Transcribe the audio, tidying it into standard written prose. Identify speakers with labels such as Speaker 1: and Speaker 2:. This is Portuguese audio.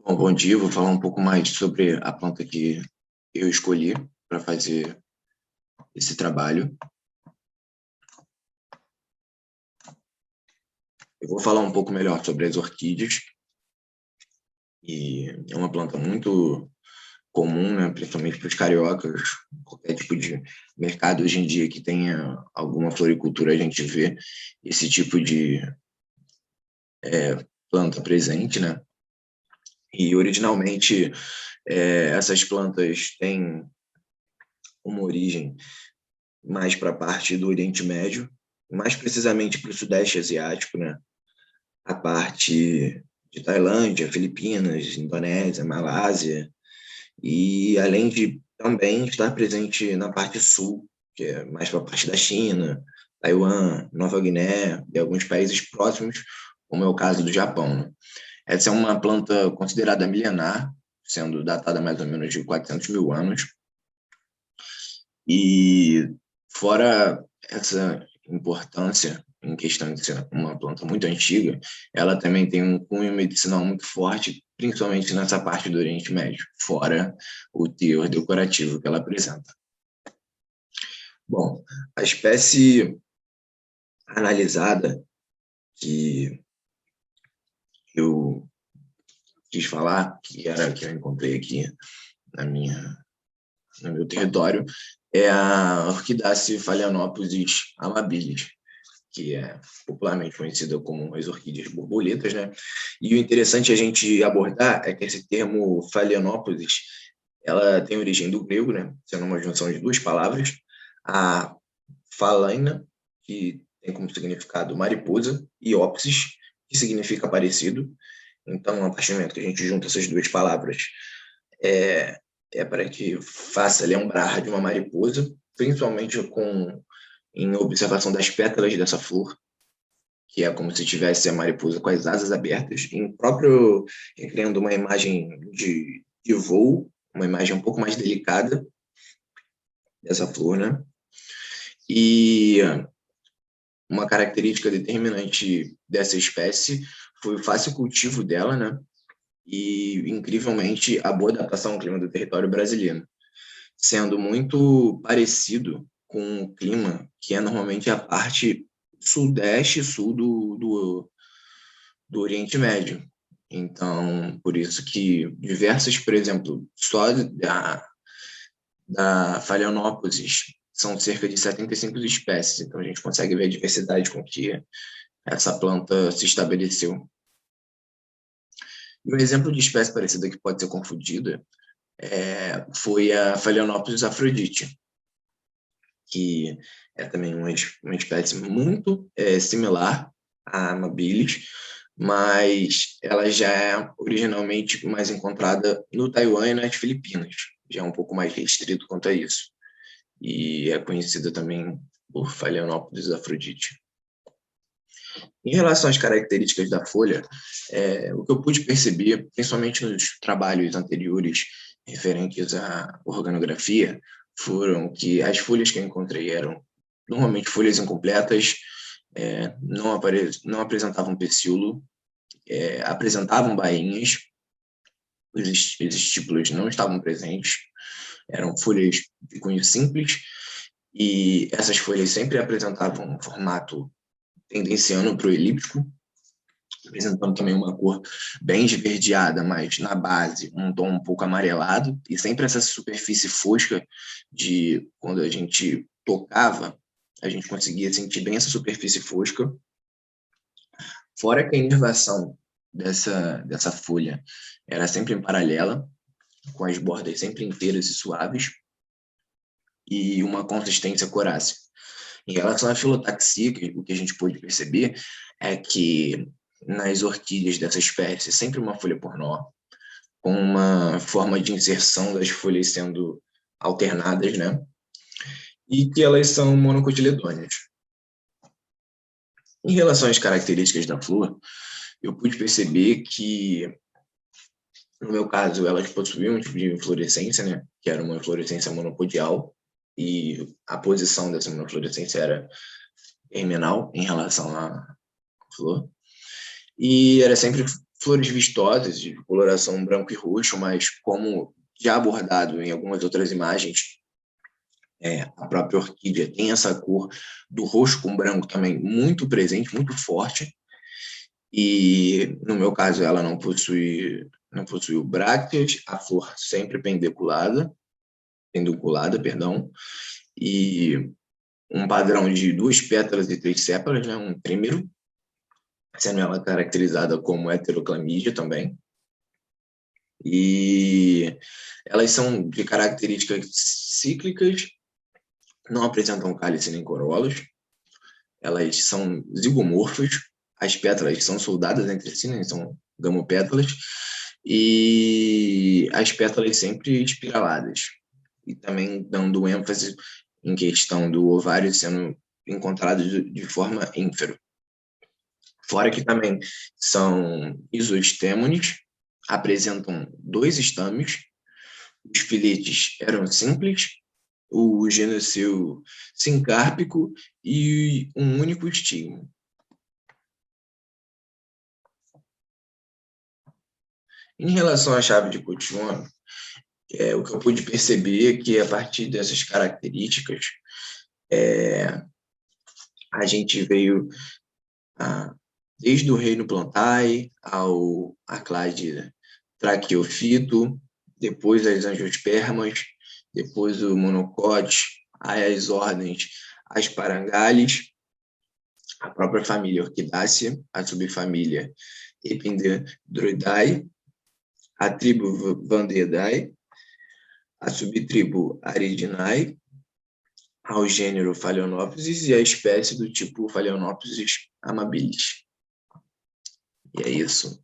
Speaker 1: Bom dia. Vou falar um pouco mais sobre a planta que eu escolhi para fazer esse trabalho. Eu vou falar um pouco melhor sobre as orquídeas, e é uma planta muito comum, né, principalmente para os cariocas. Qualquer tipo de mercado hoje em dia que tenha alguma floricultura, a gente vê esse tipo de planta presente, né? E originalmente essas plantas têm uma origem mais para a parte do Oriente Médio, mais precisamente para o Sudeste Asiático, né? A parte de Tailândia, Filipinas, Indonésia, Malásia, e além de também estar presente na parte sul, que é mais para a parte da China, Taiwan, Nova Guiné e alguns países próximos, como é o caso do Japão, né? Essa é uma planta considerada milenar, sendo datada mais ou menos de 400 mil anos, e fora essa importância em questão de ser uma planta muito antiga, ela também tem um cunho medicinal muito forte, principalmente nessa parte do Oriente Médio, fora o teor decorativo que ela apresenta. Bom, a espécie analisada que eu quis falar, que era a que eu encontrei aqui na no meu território, é a Orchidaceae phalaenopsis amabilis, que é popularmente conhecida como as orquídeas borboletas, né? E o interessante a gente abordar é que esse termo Phalaenopsis, ela tem origem do grego, né? Sendo uma junção de duas palavras, a phalaina, que tem como significado mariposa, e opsis, que significa parecido. Então, a partir do momento que a gente junta essas duas palavras, é, é para que faça lembrar de uma mariposa, principalmente em observação das pétalas dessa flor, que é como se tivesse a mariposa com as asas abertas, em próprio criando uma imagem de voo, uma imagem um pouco mais delicada dessa flor, né? E uma característica determinante dessa espécie foi o fácil cultivo dela, né? E, incrivelmente, a boa adaptação ao clima do território brasileiro, sendo muito parecido com o clima que é normalmente a parte sudeste e sul do Oriente Médio. Então, por isso que diversas, por exemplo, só da Phalaenopsis são cerca de 75 espécies, então a gente consegue ver a diversidade com que essa planta se estabeleceu. E um exemplo de espécie parecida que pode ser confundida foi a Phalaenopsis aphrodite, que é também uma espécie muito similar à amabilis, mas ela já é originalmente mais encontrada no Taiwan e nas Filipinas, já é um pouco mais restrito quanto a isso, e é conhecida também por Phalaenopsis aphrodite. Em relação às características da folha, o que eu pude perceber, principalmente nos trabalhos anteriores referentes à organografia, foram que as folhas que eu encontrei eram normalmente folhas incompletas, não apresentavam pecíolo, apresentavam bainhas, os estípulos não estavam presentes, eram folhas de cunho simples, e essas folhas sempre apresentavam um formato tendenciando para o elíptico, apresentando também uma cor bem esverdeada, mas na base um tom um pouco amarelado, e sempre essa superfície fosca de quando a gente tocava, a gente conseguia sentir bem essa superfície fosca. Fora que a inervação dessa folha era sempre em paralela, com as bordas sempre inteiras e suaves, e uma consistência corácea. Em relação à filotaxia, o que a gente pôde perceber é que nas orquídeas dessa espécie, sempre uma folha por nó, com uma forma de inserção das folhas sendo alternadas, né? E que elas são monocotiledôneas. Em relação às características da flor, eu pude perceber que, no meu caso, elas possuíam um tipo de inflorescência, né? Que era uma inflorescência monopodial, e a posição dessa monoflorescência era terminal em relação à flor. E era sempre flores vistosas, de coloração branco e roxo, mas como já abordado em algumas outras imagens, a própria orquídea tem essa cor do roxo com branco também muito presente, muito forte, e no meu caso ela não possui brácteas, a flor sempre pendiculada, e um padrão de 2 pétalas e 3 sépalas, né, um trímero, sendo ela caracterizada como heteroclamídia também. E elas são de características cíclicas, não apresentam cálice nem corolas, elas são zigomorfas, as pétalas são soldadas entre si, né, são gamopétalas, e as pétalas sempre espiraladas, e também dando ênfase em questão do ovário sendo encontrado de forma ínfero. Fora que também são isoestêmones, apresentam 2 estames, os filetes eram simples, o gineceu sincárpico e um único estigma. Em relação à chave de Cotillon, o que eu pude perceber é que, a partir dessas características, a gente veio desde o reino plantae à clade traqueofito, depois as angiospermas, depois o monocote, aí as ordens Asparagales, a própria família Orquidácea, a subfamília Epidendroidae, a tribo Vandedae, a subtribo Aridinae, ao gênero Phalaenopsis e a espécie do tipo Phalaenopsis amabilis. E é isso.